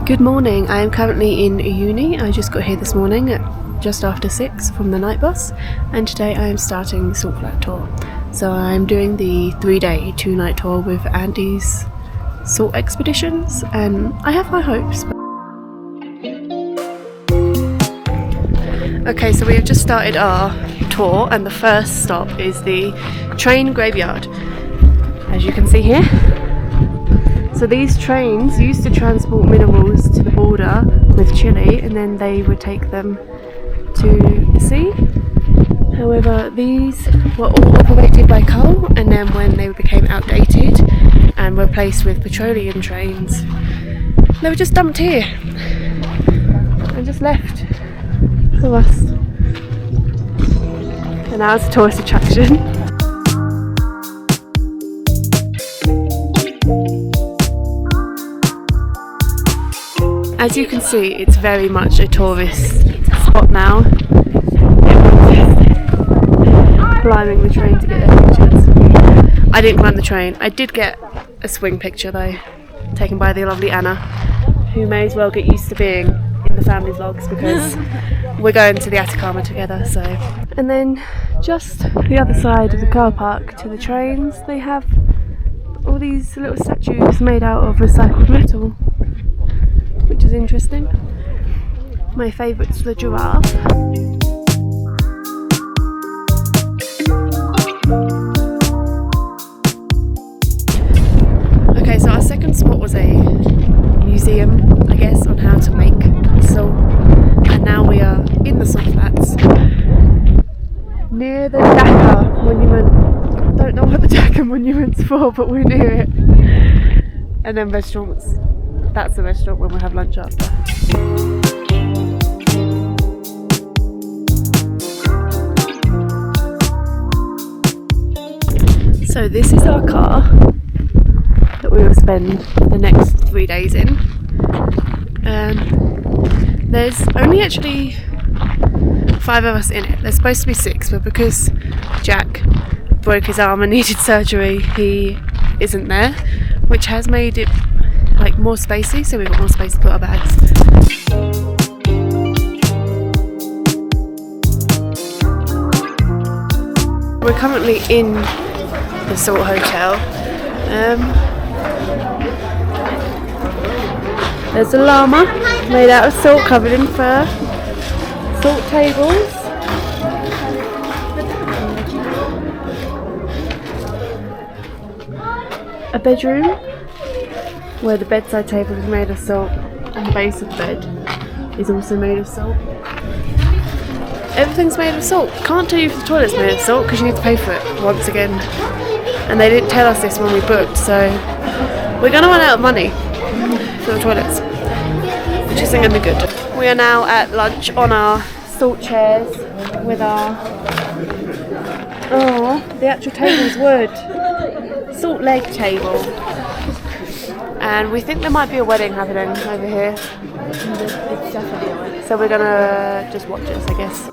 Good morning, I am currently in Uyuni. I just got here this morning at just after 6 from the night bus, and today I am starting the Salt Flat tour. So I'm doing the 3-day, 2-night tour with Andy's salt expeditions, and I have high hopes. Okay, so we have just started our tour, and the first stop is the train graveyard, as you can see here. So these trains used to transport minerals to the border with Chile, and then they would take them to the sea. However, these were all operated by coal, and then when they became outdated and were replaced with petroleum trains, they were just dumped here and just left for us. And now it's a tourist attraction. As you can see, it's very much a tourist spot now. Everyone's climbing the train to get their pictures. I didn't climb the train. I did get a swing picture though, taken by the lovely Anna, who may as well get used to being in the family vlogs because we're going to the Atacama together. So, and then just the other side of the car park to the trains, they have all these little statues made out of recycled metal, which is interesting. My favourite's the giraffe. Okay, so our second spot was a museum, I guess, on how to make salt, and now we are in the Salt Flats near the Dakar Monument. I don't know what the Dakar Monument's for, but we're near it. And then restaurants. That's the restaurant when we'll have lunch after. So this is our car that we will spend the next 3 days in. There's only actually 5 of us in it. There's supposed to be 6, but because Jack broke his arm and needed surgery, he isn't there, which has made it like more spacey, so we've got more space to put our bags. We're currently in the Salt Hotel. There's a llama made out of salt covered in fur, salt tables, a bedroom where the bedside table is made of salt and the base of the bed is also made of salt. Everything's made of salt. Can't tell you if the toilet's made of salt because you need to pay for it once again. And they didn't tell us this when we booked, so we're going to run out of money for the toilets, which isn't going to be good. We are now at lunch on our salt chairs with our... Oh, the actual table's wood. Salt leg table. And we think there might be a wedding happening over here. It's definitely a wedding. So we're gonna just watch this, I guess.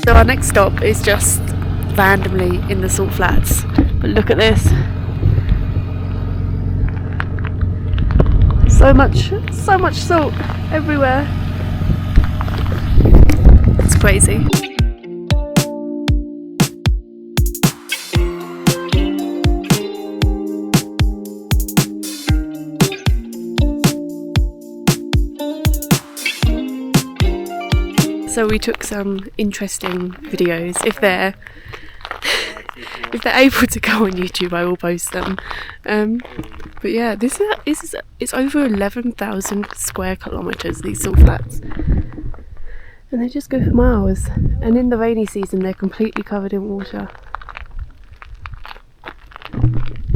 So our next stop is just randomly in the Salt Flats. But look at this. So much salt everywhere. It's crazy. So we took some interesting videos. If they're able to go on YouTube, I will post them. But yeah, this is it's over 11,000 square kilometres, these Salt Flats, and they just go for miles. And in the rainy season, they're completely covered in water.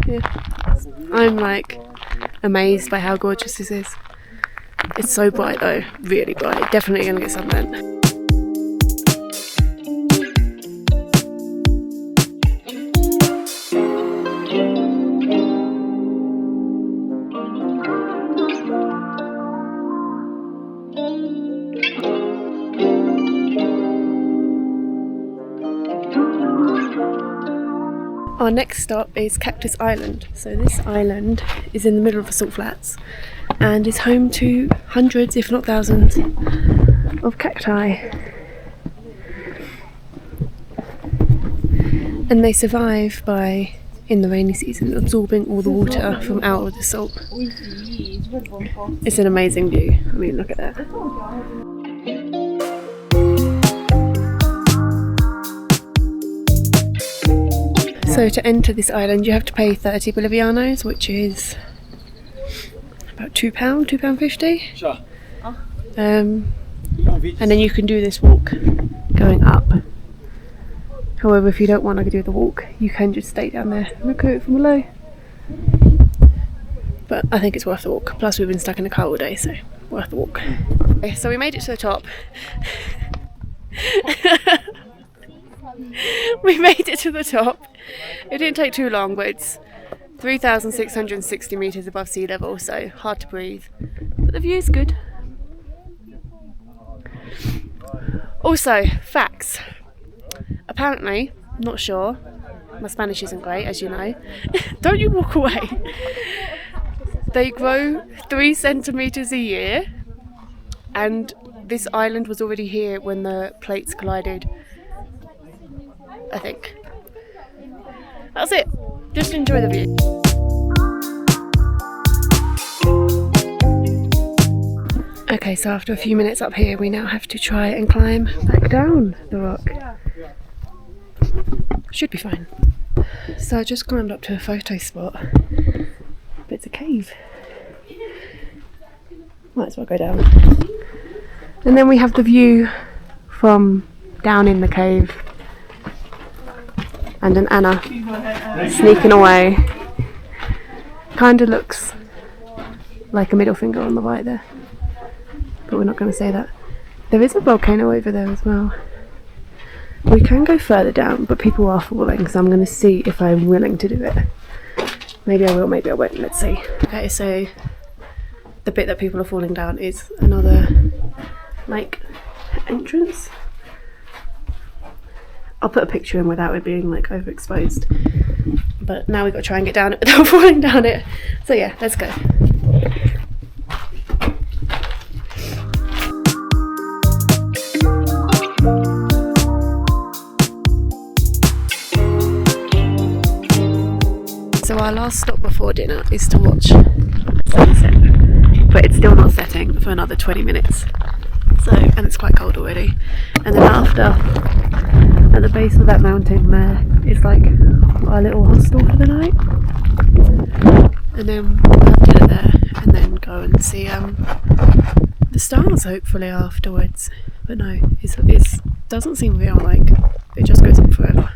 Yeah, I'm like amazed by how gorgeous this is. It's so bright though, really bright. Definitely gonna get sunburned. Our next stop is Cactus Island. So this island is in the middle of the Salt Flats and is home to hundreds, if not thousands, of cacti. And they survive by, in the rainy season, absorbing all the water from out of the salt. It's an amazing view. I mean, look at that. So to enter this island you have to pay 30 Bolivianos, which is about £2, £2.50. Sure. And then you can do this walk going up. However, if you don't want to do the walk, you can just stay down there and look at it from below. But I think it's worth the walk. Plus we've been stuck in the car all day, so worth the walk. Okay, so we made it to the top. We made it to the top. It didn't take too long, but it's 3,660 metres above sea level, so hard to breathe. But the view's good. Also, facts. Apparently, not sure, my Spanish isn't great, as you know. Don't you walk away. They grow 3 centimetres a year, and this island was already here when the plates collided, I think. That's it. Just enjoy the view. Okay, so after a few minutes up here, we now have to try and climb back down the rock. Should be fine. So I just climbed up to a photo spot, but it's a cave. Might as well go down. And then we have the view from down in the cave. And an Anna sneaking away. Kinda looks like a middle finger on the right there. But we're not going to say that. There is a volcano over there as well. We can go further down, but people are falling, so I'm going to see if I'm willing to do it. Maybe I will, maybe I won't, let's see. Okay, so the bit that people are falling down is another, like, entrance. I'll put a picture in without it being, like, overexposed. But now we've got to try and get down it without falling down it. So yeah, let's go. So our last stop before dinner is to watch sunset, but it's still not setting for another 20 minutes. So, and it's quite cold already. And then after, at the base of that mountain there, is like our little hostel for the night. And then we'll have dinner there, and then go and see the stars hopefully afterwards. But no, it doesn't seem real, like it just goes on forever.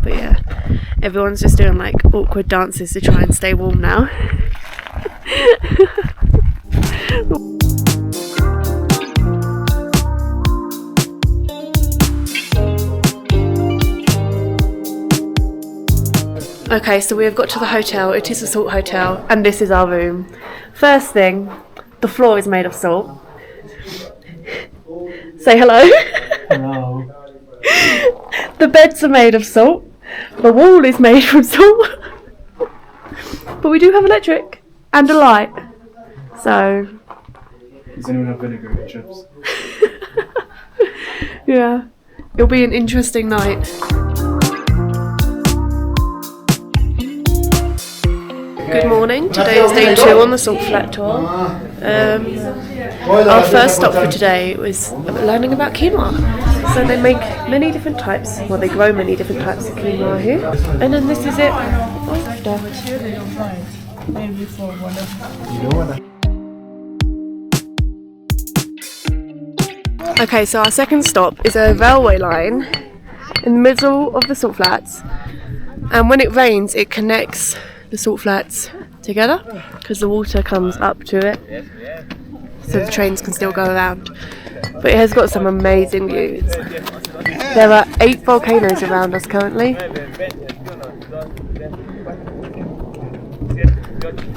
But yeah, everyone's just doing like awkward dances to try and stay warm now. Okay, so we have got to the hotel. It is a salt hotel, and this is our room. First thing, the floor is made of salt. Say hello. Hello. The beds are made of salt. The wall is made from salt. But we do have electric and a light. So. Does anyone have vinegar in chips? Yeah, it'll be an interesting night. Good morning, today is day 2 on the Salt Flat tour. Our first stop for today was learning about quinoa. So they make many different types, well they grow many different types of quinoa here. And then this is it after. Okay, so our second stop is a railway line in the middle of the Salt Flats. And when it rains, it connects the Salt Flats together because the water comes up to it, so the trains can still go around. But it has got some amazing views. There are 8 volcanoes around us currently.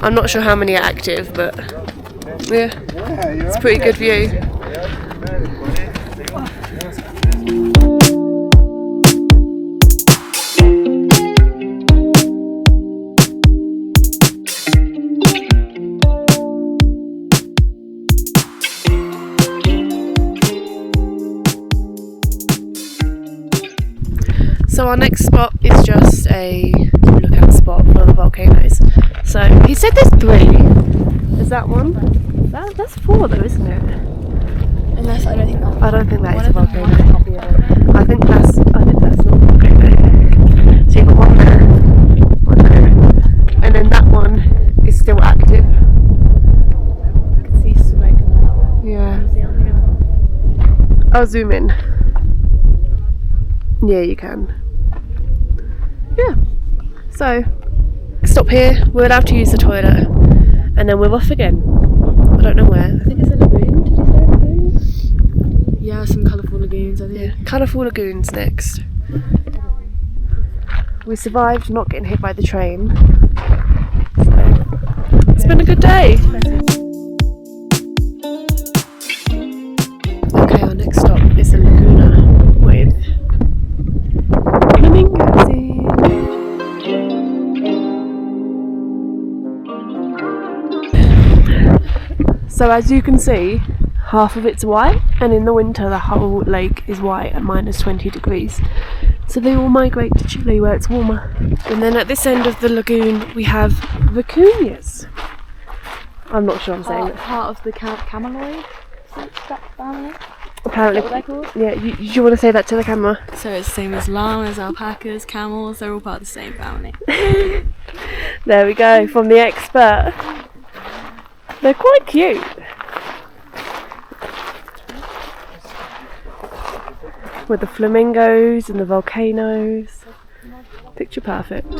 I'm not sure how many are active, but yeah, it's a pretty good view. So our next spot is just a lookout spot for the volcanoes. So he said there's 3. Is that one? That's 4 though, isn't it? Unless I don't think that. I don't think that is a volcano. I think that's not a volcano. So you've got one there, and then that one is still active. I can see smoke now. Yeah. I'll zoom in. Yeah, you can. Yeah. So, stop here. We're allowed to use the toilet, and then we're off again. I don't know where. I think it's a lagoon. Did you say a lagoon? Yeah, some colourful lagoons, I think. Yeah. Colourful lagoons next. We survived not getting hit by the train. So, it's been a good day. Okay, our next stop is the Laguna with flamingos in. So as you can see, half of it's white, and in the winter the whole lake is white at minus 20 degrees. So they all migrate to Chile where it's warmer. And then at this end of the lagoon we have vicunas. I'm not sure I'm saying it. Part of the cameloid family. Apparently. Is that what they're called? Yeah, you want to say that to the camera? So it's the same as llamas, alpacas, camels, they're all part of the same family. There we go, from the expert. They're quite cute. With the flamingos and the volcanoes. Picture perfect.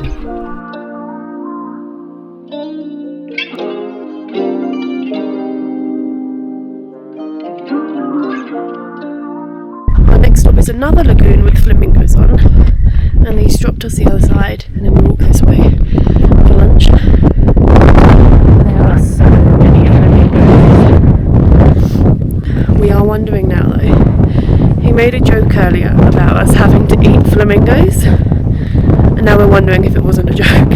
Our next stop is another lagoon with flamingos on, and he's dropped us the other side, and then we walk this way for lunch. There are so many flamingos. We are wondering now though, he made a joke earlier about us having to eat flamingos, and now we're wondering if it wasn't a joke.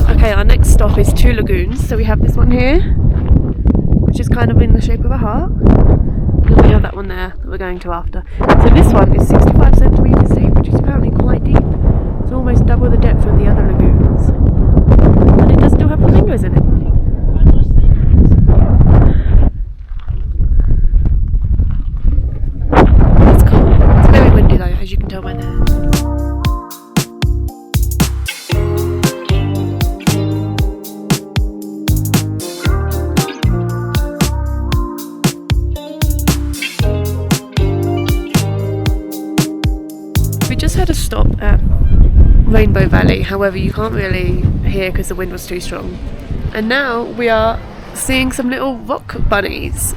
Okay, our next stop is 2 lagoons. So we have this one here, which is kind of in the shape of a heart. And then we have that one there that we're going to after. So this one is 65 centimetres deep, which is apparently quite deep. It's almost double the depth of the other lagoons. And it does still have flamingos in it. It's cool. It's very windy though, as you can tell by there. Had a stop at Rainbow Valley, however you can't really hear because the wind was too strong, and now we are seeing some little rock bunnies.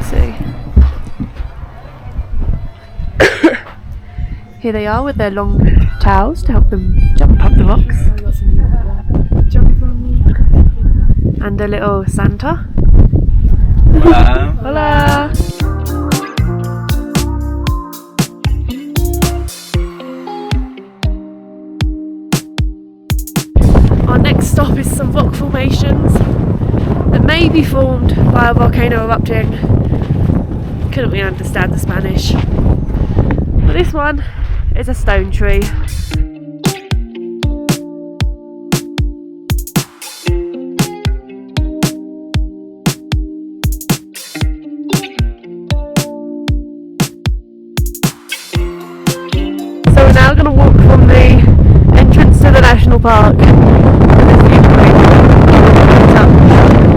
See, here they are with their long tails to help them jump up the rocks, and a little Santa. Hola. Hola. Our next stop is some rock formations that may be formed by a volcano erupting. Couldn't really understand the Spanish. But this one is a stone tree. So we're now going to walk from the entrance to the national park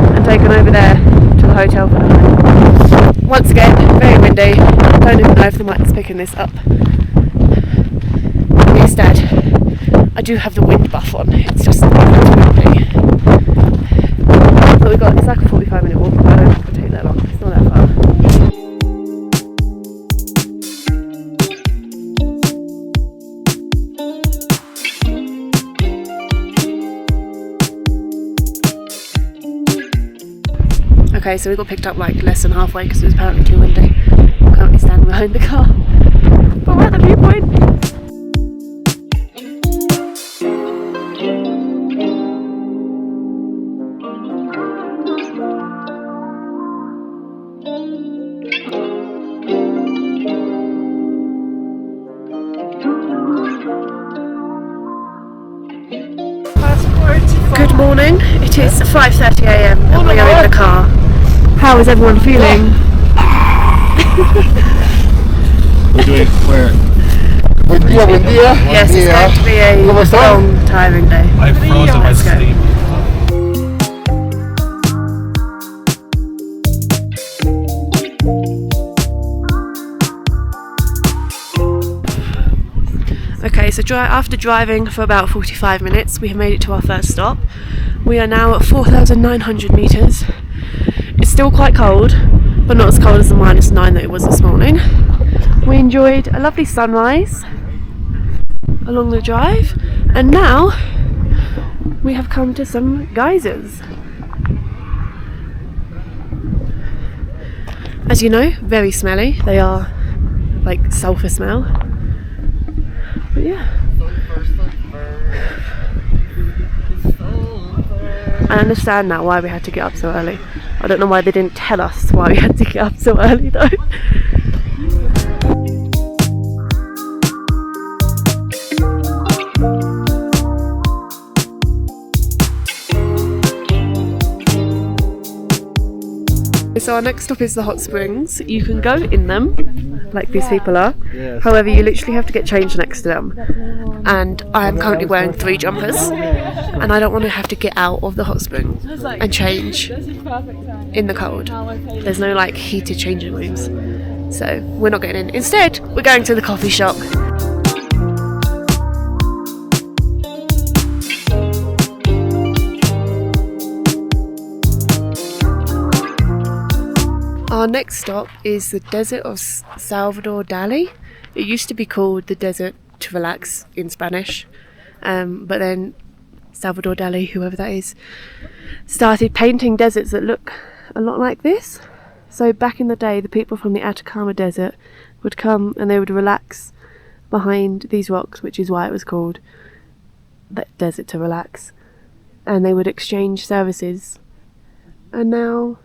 and taken over there to the hotel for the night. Once again, very windy. Don't even know if the mic's picking this up. Instead, I do have the wind buff on. It's just windy. But it's like a 45-minute walk. I don't think it'll take that long. It's not that far. Okay, so we got picked up like less than halfway because it was apparently too windy. I'm currently standing behind the car. But we're at the viewpoint. Good morning, it is 5:30 a.m. and we are in the car. How is everyone feeling? We're doing where? Yes, it's going to be a long, tiring day. I froze in my Let's go. sleep. Okay, so after driving for about 45 minutes, we have made it to our first stop. We are now at 4,900 metres. It's still quite cold, but not as cold as the -9 that it was this morning. We enjoyed a lovely sunrise along the drive, and now we have come to some geysers. As you know, very smelly. They are like sulphur smell. But yeah, I understand now why we had to get up so early. I don't know why they didn't tell us why we had to get up so early though. So our next stop is the hot springs. You can go in them, like these people are. However, you literally have to get changed next to them. And I am currently wearing 3 jumpers, and I don't want to have to get out of the hot spring and change in the cold. There's no like heated changing rooms, so we're not getting in. Instead, we're going to the coffee shop. Our next stop is the desert of Salvador Dali. It used to be called the desert to relax in Spanish, but then Salvador Dali, whoever that is, started painting deserts that look a lot like this. So back in the day, the people from the Atacama Desert would come and they would relax behind these rocks, which is why it was called the desert to relax, and they would exchange services. And now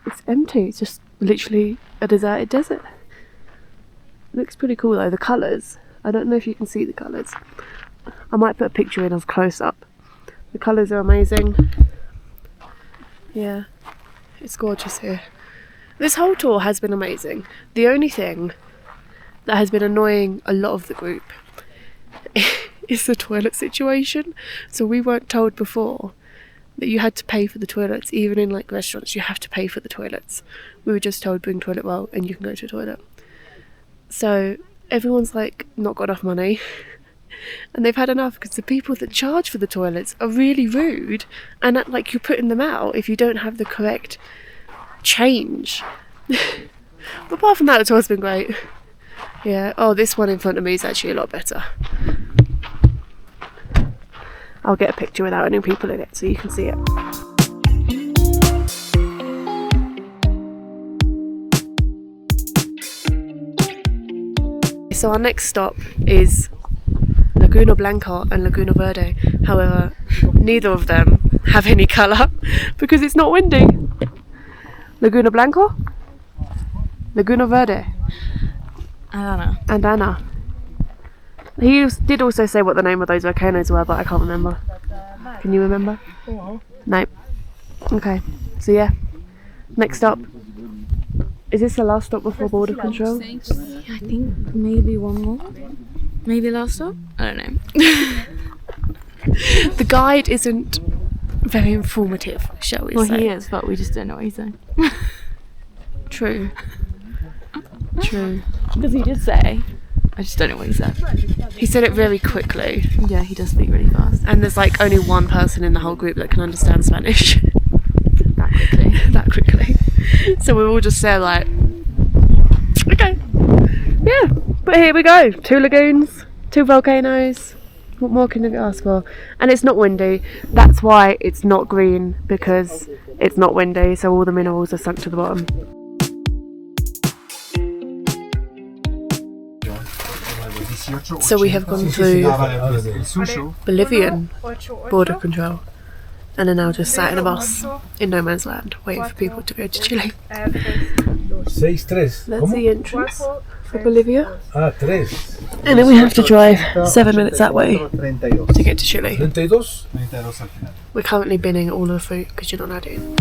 it's empty. It's just literally a deserted desert. Looks pretty cool though, the colours. I don't know if you can see the colours. I might put a picture in of close up. The colours are amazing. Yeah, it's gorgeous here. This whole tour has been amazing. The only thing that has been annoying a lot of the group is the toilet situation. So we weren't told before that you had to pay for the toilets. Even in like restaurants, you have to pay for the toilets. We were just told bring toilet roll and you can go to a toilet. So everyone's like not got enough money and they've had enough because the people that charge for the toilets are really rude, and like you're putting them out if you don't have the correct change. But apart from that, the tour's been great. Yeah, oh, this one in front of me is actually a lot better. I'll get a picture without any people in it so you can see it. So our next stop is Laguna Blanca and Laguna Verde. However, neither of them have any colour because it's not windy. Laguna Blanca, Laguna Verde, and Anna. He did also say what the name of those volcanoes were, but I can't remember. Can you remember? No. Okay, so yeah. Next up. Is this the last stop before border control? I think maybe one more. Maybe last stop? I don't know. The guide isn't very informative, shall we say. Well, he is, but we just don't know what he's saying. True. True. Because he did say, I just don't know what he said. He said it very quickly. Yeah, he does speak really fast. And there's like only one person in the whole group that can understand Spanish. That quickly. That quickly. So we're all just there like, okay. Yeah, but here we go. 2 lagoons, 2 volcanoes. What more can you ask for? And it's not windy. That's why it's not green, because it's not windy, so all the minerals are sunk to the bottom. So we have gone through Bolivian border control and are now just sat in a bus in no man's land waiting for people to go to Chile. 6-3. That's the entrance for Bolivia. 3. And then we have to drive 7 minutes that way to get to Chile. 32. We're currently binning all of the fruit because you're not adding.